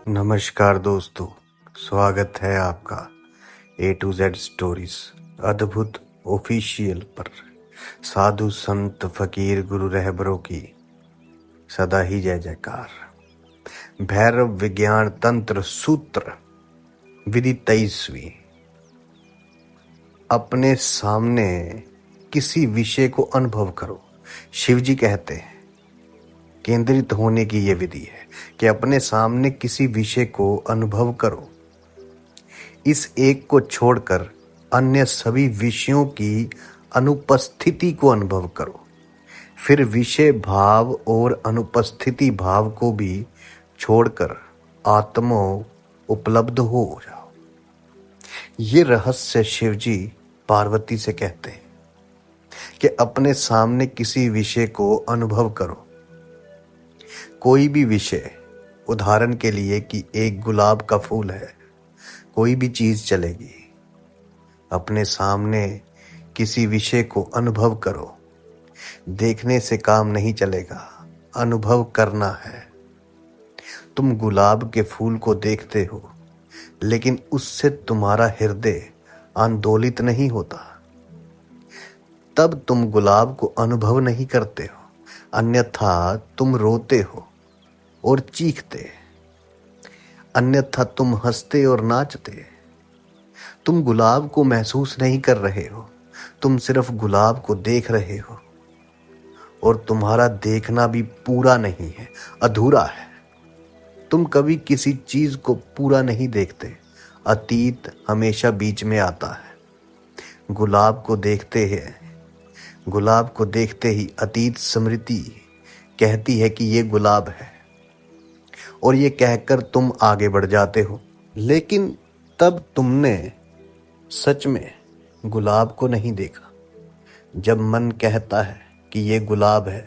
नमस्कार दोस्तों, स्वागत है आपका A to Z स्टोरीज अद्भुत ऑफिशियल पर। साधु संत फकीर गुरु रहबरों की सदा ही जय जयकार। भैरव विज्ञान तंत्र सूत्र विधि 23वीं। अपने सामने किसी विषय को अनुभव करो। शिव जी कहते हैं केंद्रित होने की यह विधि है कि अपने सामने किसी विषय को अनुभव करो। इस एक को छोड़कर अन्य सभी विषयों की अनुपस्थिति को अनुभव करो। फिर विषय भाव और अनुपस्थिति भाव को भी छोड़कर आत्मो उपलब्ध हो जाओ। ये रहस्य शिव जी पार्वती से कहते हैं कि अपने सामने किसी विषय को अनुभव करो। कोई भी विषय, उदाहरण के लिए कि एक गुलाब का फूल है, कोई भी चीज चलेगी। अपने सामने किसी विषय को अनुभव करो। देखने से काम नहीं चलेगा, अनुभव करना है। तुम गुलाब के फूल को देखते हो, लेकिन उससे तुम्हारा हृदय आंदोलित नहीं होता। तब तुम गुलाब को अनुभव नहीं करते हो, अन्यथा तुम रोते हो और चीखते, अन्यथा तुम हंसते और नाचते। तुम गुलाब को महसूस नहीं कर रहे हो, तुम सिर्फ गुलाब को देख रहे हो, और तुम्हारा देखना भी पूरा नहीं है, अधूरा है। तुम कभी किसी चीज को पूरा नहीं देखते, अतीत हमेशा बीच में आता है। गुलाब को देखते ही अतीत स्मृति कहती है कि ये गुलाब है, और ये कहकर तुम आगे बढ़ जाते हो। लेकिन तब तुमने सच में गुलाब को नहीं देखा। जब मन कहता है कि ये गुलाब है,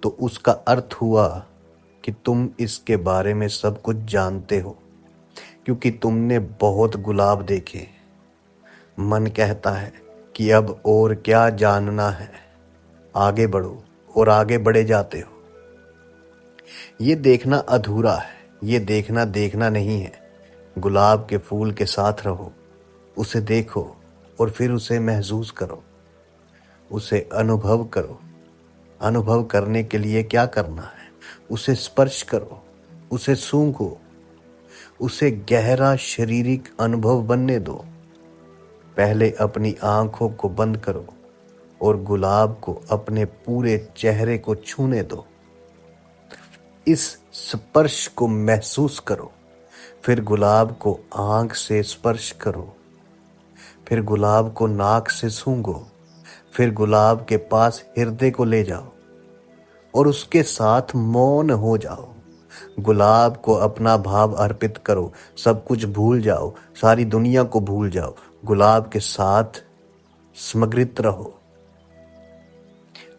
तो उसका अर्थ हुआ कि तुम इसके बारे में सब कुछ जानते हो, क्योंकि तुमने बहुत गुलाब देखे। मन कहता है कि अब और क्या जानना है, आगे बढ़ो, और आगे बढ़े जाते हो। ये देखना अधूरा है, ये देखना नहीं है। गुलाब के फूल के साथ रहो, उसे देखो और फिर उसे महसूस करो, उसे अनुभव करो। अनुभव करने के लिए क्या करना है? उसे स्पर्श करो, उसे सूंघो, उसे गहरा शारीरिक अनुभव बनने दो। पहले अपनी आंखों को बंद करो और गुलाब को अपने पूरे चेहरे को छूने दो। इस स्पर्श को महसूस करो। फिर गुलाब को आंख से स्पर्श करो, फिर गुलाब को नाक से सूंघो, फिर गुलाब के पास हृदय को ले जाओ और उसके साथ मौन हो जाओ। गुलाब को अपना भाव अर्पित करो, सब कुछ भूल जाओ, सारी दुनिया को भूल जाओ, गुलाब के साथ समग्रित रहो।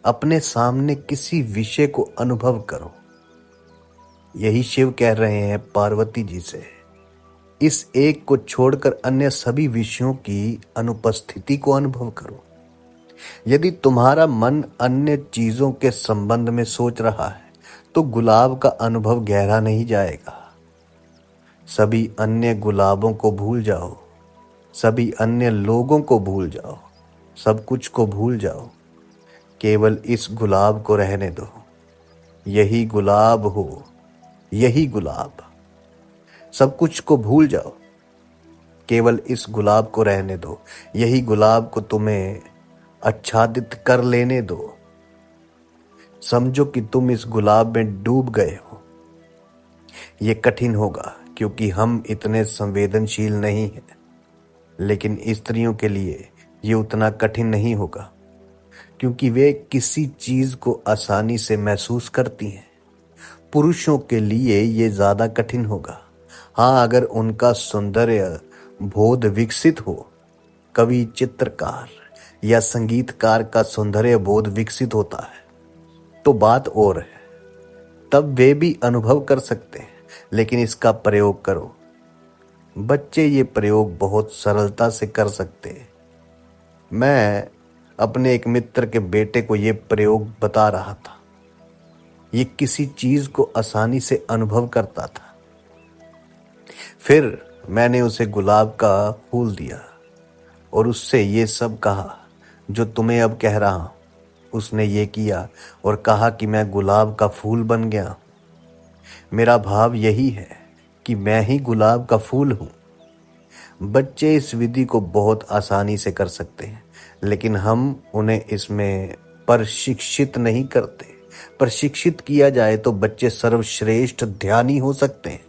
अपने सामने किसी विषय को अनुभव करो। यही शिव कह रहे हैं पार्वती जी से। इस एक को छोड़कर अन्य सभी विषयों की अनुपस्थिति को अनुभव करो। यदि तुम्हारा मन अन्य चीजों के संबंध में सोच रहा है, तो गुलाब का अनुभव गहरा नहीं जाएगा। सभी अन्य गुलाबों को भूल जाओ, सभी अन्य लोगों को भूल जाओ, सब कुछ को भूल जाओ। केवल इस गुलाब को रहने दो। यही गुलाब हो, यही गुलाब। सब कुछ को भूल जाओ, केवल इस गुलाब को रहने दो। यही गुलाब को तुम्हें आच्छादित कर लेने दो। समझो कि तुम इस गुलाब में डूब गए हो। ये कठिन होगा क्योंकि हम इतने संवेदनशील नहीं हैं, लेकिन स्त्रियों के लिए ये उतना कठिन नहीं होगा, क्योंकि वे किसी चीज को आसानी से महसूस करती हैं। पुरुषों के लिए ये ज्यादा कठिन होगा। हाँ, अगर उनका सौंदर्य बोध विकसित हो, कवि, चित्रकार या संगीतकार का सौंदर्य बोध विकसित होता है, तो बात और है, तब वे भी अनुभव कर सकते हैं। लेकिन इसका प्रयोग करो। बच्चे ये प्रयोग बहुत सरलता से कर सकते हैं। मैं अपने एक मित्र के बेटे को ये प्रयोग बता रहा था। ये किसी चीज को आसानी से अनुभव करता था। फिर मैंने उसे गुलाब का फूल दिया और उससे ये सब कहा जो तुम्हें अब कह रहा हूं। उसने ये किया और कहा कि मैं गुलाब का फूल बन गया। मेरा भाव यही है कि मैं ही गुलाब का फूल हूं। बच्चे इस विधि को बहुत आसानी से कर सकते हैं, लेकिन हम उन्हें इसमें प्रशिक्षित नहीं करते। प्रशिक्षित किया जाए तो बच्चे सर्वश्रेष्ठ ध्यानी हो सकते हैं।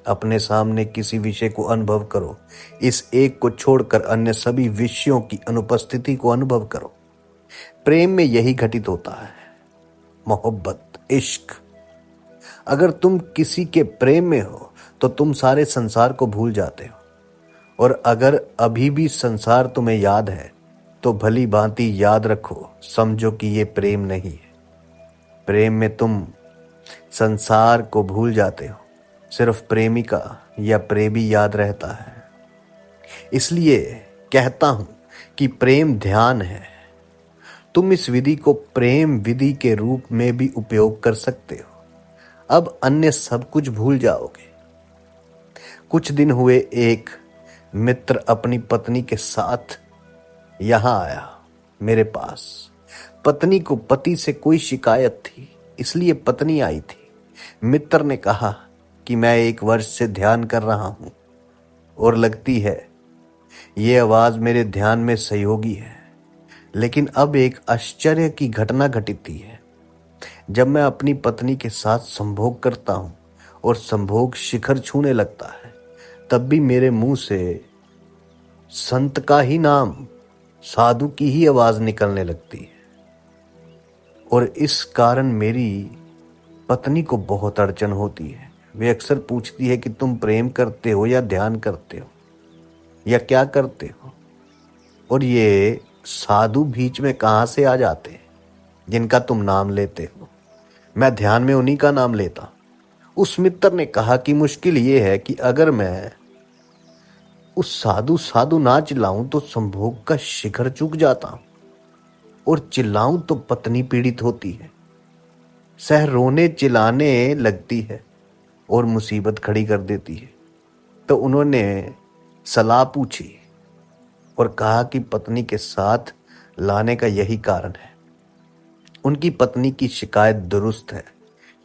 अपने सामने किसी विषय को अनुभव करो। इस एक को छोड़कर अन्य सभी विषयों की अनुपस्थिति को अनुभव करो। प्रेम में यही घटित होता है, मोहब्बत, इश्क। अगर तुम किसी के प्रेम में हो तो तुम सारे संसार को भूल जाते हो, और अगर अभी भी संसार तुम्हें याद है तो भली भांति याद रखो, समझो कि ये प्रेम नहीं है। प्रेम में तुम संसार को भूल जाते हो, सिर्फ प्रेमिका या प्रेमी याद रहता है। इसलिए कहता हूं कि प्रेम ध्यान है। तुम इस विधि को प्रेम विधि के रूप में भी उपयोग कर सकते हो। अब अन्य सब कुछ भूल जाओगे। कुछ दिन हुए एक मित्र अपनी पत्नी के साथ यहां आया मेरे पास। पत्नी को पति से कोई शिकायत थी, इसलिए पत्नी आई थी। मित्र ने कहा कि मैं 1 वर्ष से ध्यान कर रहा हूं और लगती है ये आवाज मेरे ध्यान में सहयोगी है। लेकिन अब एक आश्चर्य की घटना घटित है। जब मैं अपनी पत्नी के साथ संभोग करता हूं और संभोग शिखर छूने लगता है, तब भी मेरे मुंह से संत का ही नाम, साधु की ही आवाज निकलने लगती है। और इस कारण मेरी पत्नी को बहुत अड़चन होती है। वे अक्सर पूछती है कि तुम प्रेम करते हो या ध्यान करते हो या क्या करते हो, और ये साधु बीच में कहां से आ जाते हैं जिनका तुम नाम लेते हो। मैं ध्यान में उन्हीं का नाम लेता। उस मित्र ने कहा कि मुश्किल ये है कि अगर मैं उस साधु साधु ना चिल्लाऊं तो संभोग का शिखर चूक जाता हूं, और चिल्लाऊं तो पत्नी पीड़ित होती है, सह रोने चिल्लाने लगती है और मुसीबत खड़ी कर देती है। तो उन्होंने सलाह पूछी और कहा कि पत्नी के साथ लाने का यही कारण है। उनकी पत्नी की शिकायत दुरुस्त है,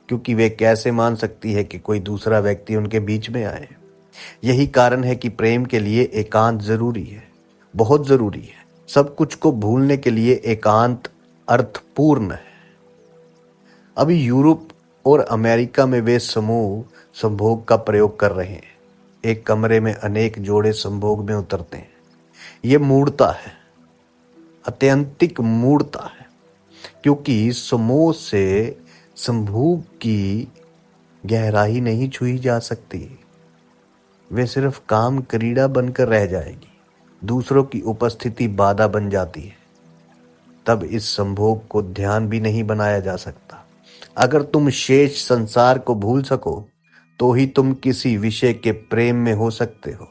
क्योंकि वे कैसे मान सकती है कि कोई दूसरा व्यक्ति उनके बीच में आए। यही कारण है कि प्रेम के लिए एकांत जरूरी है, बहुत जरूरी है। सब कुछ को भूलने के लिए एकांत अर्थपूर्ण है। अभी यूरोप और अमेरिका में वे समूह संभोग का प्रयोग कर रहे हैं। एक कमरे में अनेक जोड़े संभोग में उतरते हैं। ये मूढ़ता है, अत्यंतिक मूढ़ता है, क्योंकि समूह से संभोग की गहराई नहीं छुई जा सकती। वे सिर्फ काम क्रीड़ा बनकर रह जाएगी। दूसरों की उपस्थिति बाधा बन जाती है। तब इस संभोग को ध्यान भी नहीं बनाया जा सकता। अगर तुम शेष संसार को भूल सको तो ही तुम किसी विषय के प्रेम में हो सकते हो,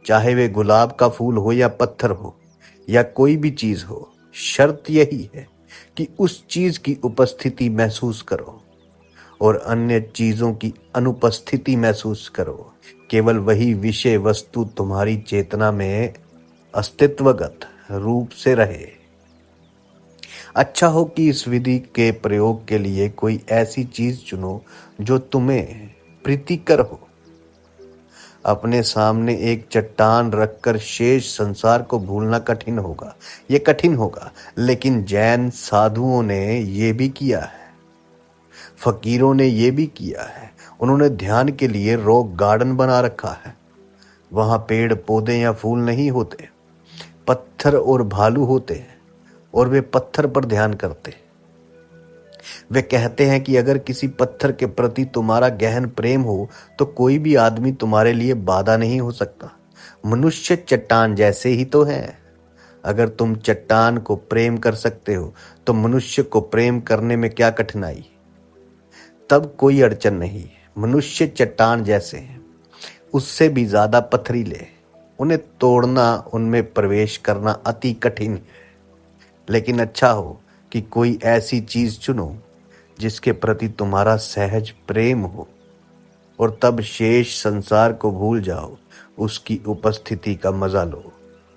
चाहे वे गुलाब का फूल हो या पत्थर हो या कोई भी चीज हो। शर्त यही है कि उस चीज की उपस्थिति महसूस करो और अन्य चीजों की अनुपस्थिति महसूस करो। केवल वही विषय वस्तु तुम्हारी चेतना में अस्तित्वगत रूप से रहे। अच्छा हो कि इस विधि के प्रयोग के लिए कोई ऐसी चीज चुनो जो तुम्हें प्रीतिकर हो। अपने सामने एक चट्टान रखकर शेष संसार को भूलना कठिन होगा। ये कठिन होगा, लेकिन जैन साधुओं ने ये भी किया है, फकीरों ने ये भी किया है। उन्होंने ध्यान के लिए रॉक गार्डन बना रखा है। वहां पेड़ पौधे या फूल नहीं होते, पत्थर और भालू होते हैं, और वे पत्थर पर ध्यान करते हैं। वे कहते हैं कि अगर किसी पत्थर के प्रति तुम्हारा गहन प्रेम हो तो कोई भी आदमी तुम्हारे लिए बाधा नहीं हो सकता। मनुष्य चट्टान जैसे ही तो है। अगर तुम चट्टान को प्रेम कर सकते हो तो मनुष्य को प्रेम करने में क्या कठिनाई? तब कोई अड़चन नहीं। मनुष्य चट्टान जैसे हैं, उससे भी ज्यादा पथरीले। उन्हें तोड़ना, उनमें प्रवेश करना अति कठिन है। लेकिन अच्छा हो कि कोई ऐसी चीज चुनो जिसके प्रति तुम्हारा सहज प्रेम हो। और तब शेष संसार को भूल जाओ। उसकी उपस्थिति का मजा लो,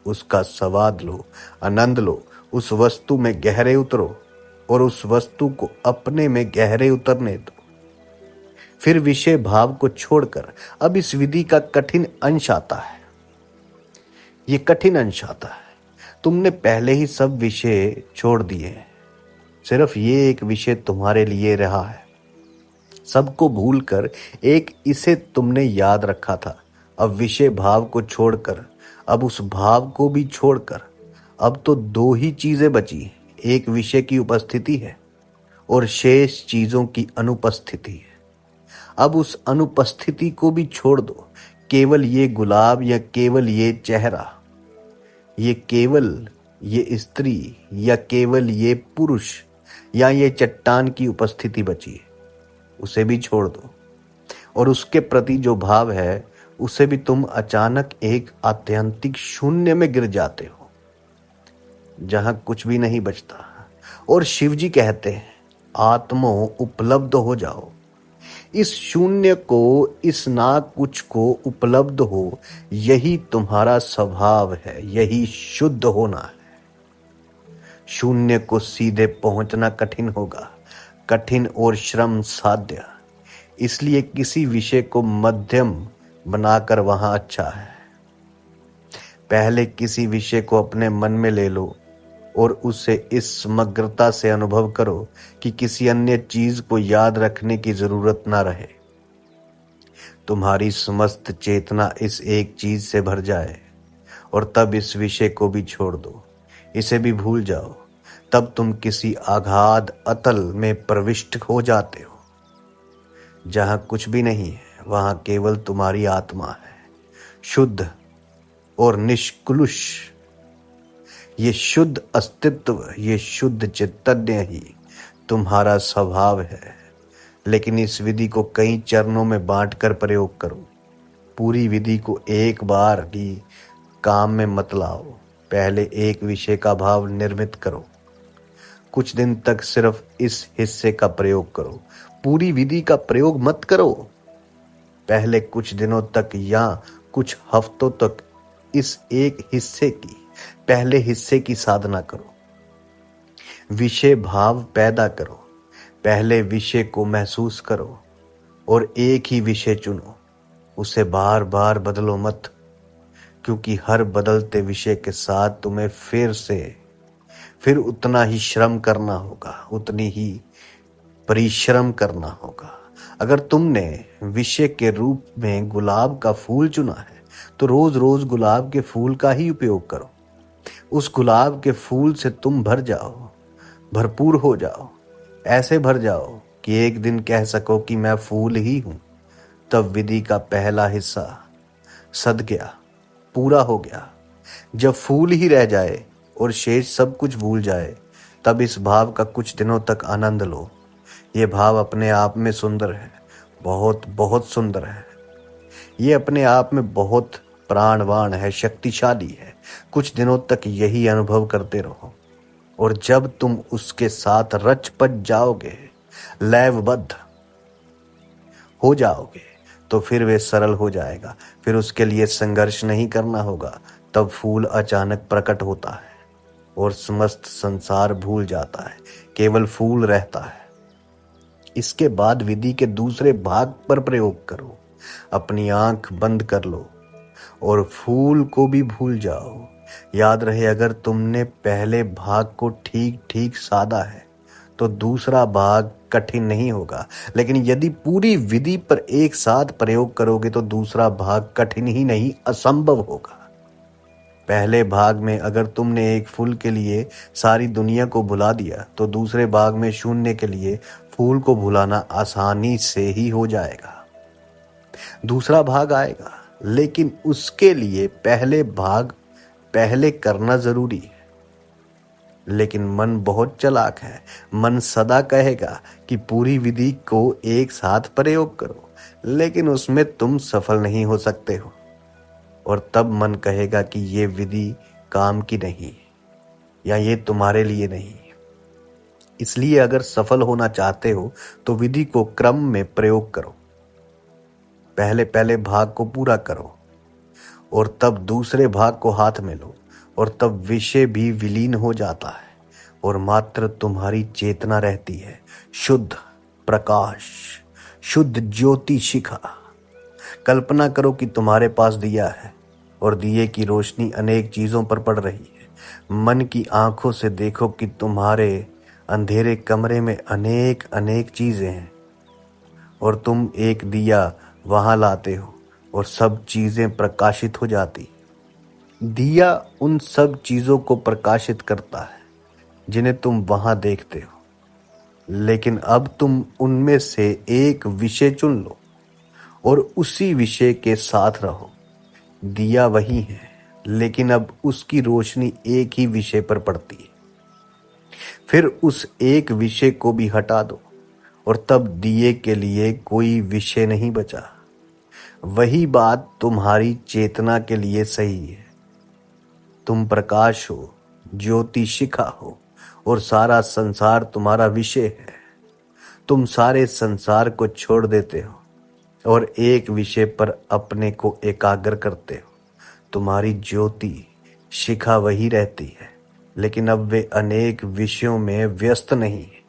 उसका स्वाद लो, आनंद लो। उस वस्तु में गहरे उतरो और उस वस्तु को अपने में गहरे उतरने दो। फिर विषय भाव को छोड़कर अब इस विधि का कठिन अंश आता है। ये कठिन अंश आता है। तुमने पहले ही सब विषय छोड़ दिए हैं, सिर्फ ये एक विषय तुम्हारे लिए रहा है। सबको भूलकर एक इसे तुमने याद रखा था। अब विषय भाव को छोड़कर, अब उस भाव को भी छोड़कर, अब तो दो ही चीजें बची। एक विषय की उपस्थिति है और शेष चीजों की अनुपस्थिति है। अब उस अनुपस्थिति को भी छोड़ दो। केवल ये गुलाब या केवल ये चेहरा, ये केवल ये स्त्री या केवल ये पुरुष या ये चट्टान की उपस्थिति बची है। उसे भी छोड़ दो और उसके प्रति जो भाव है उसे भी तुम अचानक एक आत्यंतिक शून्य में गिर जाते हो, जहां कुछ भी नहीं बचता। और शिवजी कहते हैं, आत्मो उपलब्ध हो जाओ। इस शून्य को, इस ना कुछ को उपलब्ध हो। यही तुम्हारा स्वभाव है, यही शुद्ध होना है। शून्य को सीधे पहुंचना कठिन होगा, कठिन और श्रम साध्य। इसलिए किसी विषय को मध्यम बनाकर वहां अच्छा है। पहले किसी विषय को अपने मन में ले लो और उसे इस समग्रता से अनुभव करो कि किसी अन्य चीज को याद रखने की जरूरत ना रहे। तुम्हारी समस्त चेतना इस एक चीज से भर जाए और तब इस विषय को भी छोड़ दो, इसे भी भूल जाओ। तब तुम किसी अगाध अतल में प्रविष्ट हो जाते हो, जहां कुछ भी नहीं है, वहां केवल तुम्हारी आत्मा है, शुद्ध और निष्कलुष। ये शुद्ध अस्तित्व, ये शुद्ध चैतन्य ही तुम्हारा स्वभाव है। लेकिन इस विधि को कई चरणों में बांटकर प्रयोग करो। पूरी विधि को एक बार ही काम में मत लाओ। पहले एक विषय का भाव निर्मित करो। कुछ दिन तक सिर्फ इस हिस्से का प्रयोग करो, पूरी विधि का प्रयोग मत करो। पहले कुछ दिनों तक या कुछ हफ्तों तक इस एक हिस्से की, पहले हिस्से की साधना करो। विषय भाव पैदा करो। पहले विषय को महसूस करो और एक ही विषय चुनो। उसे बार बार बदलो मत, क्योंकि हर बदलते विषय के साथ तुम्हें फिर उतना ही श्रम करना होगा, उतनी ही परिश्रम करना होगा। अगर तुमने विषय के रूप में गुलाब का फूल चुना है तो रोज रोज गुलाब के फूल का ही उपयोग करो। उस गुलाब के फूल से तुम भर जाओ, भरपूर हो जाओ। ऐसे भर जाओ कि एक दिन कह सको कि मैं फूल ही हूं। तब विधि का पहला हिस्सा सद गया, पूरा हो गया। जब फूल ही रह जाए और शेष सब कुछ भूल जाए, तब इस भाव का कुछ दिनों तक आनंद लो। ये भाव अपने आप में सुंदर है, बहुत बहुत सुंदर है। ये अपने आप में बहुत प्राणवान है, शक्तिशाली है। कुछ दिनों तक यही अनुभव करते रहो और जब तुम उसके साथ रच पच जाओगे, लयबद्ध हो जाओगे, तो फिर वे सरल हो जाएगा। फिर उसके लिए संघर्ष नहीं करना होगा। तब फूल अचानक प्रकट होता है और समस्त संसार भूल जाता है, केवल फूल रहता है। इसके बाद विधि के दूसरे भाग पर प्रयोग करो। अपनी आंख बंद कर लो और फूल को भी भूल जाओ। याद रहे, अगर तुमने पहले भाग को ठीक ठीक साधा है तो दूसरा भाग कठिन नहीं होगा। लेकिन यदि पूरी विधि पर एक साथ प्रयोग करोगे तो दूसरा भाग कठिन ही नहीं, असंभव होगा। पहले भाग में अगर तुमने एक फूल के लिए सारी दुनिया को भुला दिया तो दूसरे भाग में शून्य के लिए फूल को भुलाना आसानी से ही हो जाएगा। दूसरा भाग आएगा, लेकिन उसके लिए पहले भाग पहले करना जरूरी है। लेकिन मन बहुत चालाक है। मन सदा कहेगा कि पूरी विधि को एक साथ प्रयोग करो, लेकिन उसमें तुम सफल नहीं हो सकते हो। और तब मन कहेगा कि ये विधि काम की नहीं या ये तुम्हारे लिए नहीं। इसलिए अगर सफल होना चाहते हो तो विधि को क्रम में प्रयोग करो। पहले पहले भाग को पूरा करो और तब दूसरे भाग को हाथ में लो और तब विषय भी विलीन हो जाता है और मात्र तुम्हारी चेतना रहती है, शुद्ध प्रकाश, शुद्ध ज्योति शिखा। कल्पना करो कि तुम्हारे पास दिया है और दिए की रोशनी अनेक चीजों पर पड़ रही है। मन की आंखों से देखो कि तुम्हारे अंधेरे कमरे में अनेक अनेक चीजें हैं और तुम एक दिया वहां लाते हो और सब चीजें प्रकाशित हो जाती। दिया उन सब चीजों को प्रकाशित करता है जिन्हें तुम वहां देखते हो, लेकिन अब तुम उनमें से एक विषय चुन लो और उसी विषय के साथ रहो। दिया वही है, लेकिन अब उसकी रोशनी एक ही विषय पर पड़ती है। फिर उस एक विषय को भी हटा दो और तब दिए के लिए कोई विषय नहीं बचा। वही बात तुम्हारी चेतना के लिए सही है। तुम प्रकाश हो, ज्योति शिखा हो और सारा संसार तुम्हारा विषय है। तुम सारे संसार को छोड़ देते हो और एक विषय पर अपने को एकाग्र करते हो। तुम्हारी ज्योति शिखा वही रहती है, लेकिन अब वे अनेक विषयों में व्यस्त नहीं है,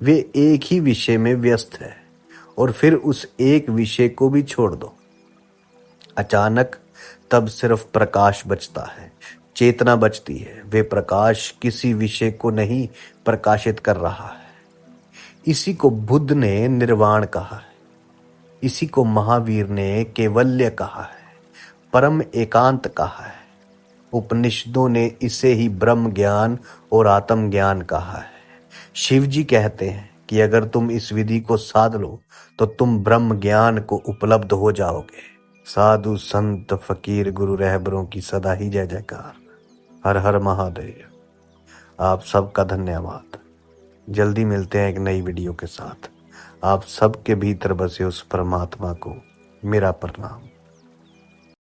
वे एक ही विषय में व्यस्त है और फिर उस एक विषय को भी छोड़ दो। अचानक तब सिर्फ प्रकाश बचता है, चेतना बचती है। वे प्रकाश किसी विषय को नहीं प्रकाशित कर रहा है। इसी को बुद्ध ने निर्वाण कहा है, इसी को महावीर ने कैवल्य कहा है, परम एकांत कहा है। उपनिषदों ने इसे ही ब्रह्म ज्ञान और आत्म ज्ञान कहा है। शिव जी कहते हैं कि अगर तुम इस विधि को साध लो तो तुम ब्रह्म ज्ञान को उपलब्ध हो जाओगे। साधु संत फकीर गुरु रहबरों की सदा ही जय जयकार। हर हर महादेव। आप सबका धन्यवाद। जल्दी मिलते हैं एक नई वीडियो के साथ। आप सबके भीतर बसे उस परमात्मा को मेरा प्रणाम।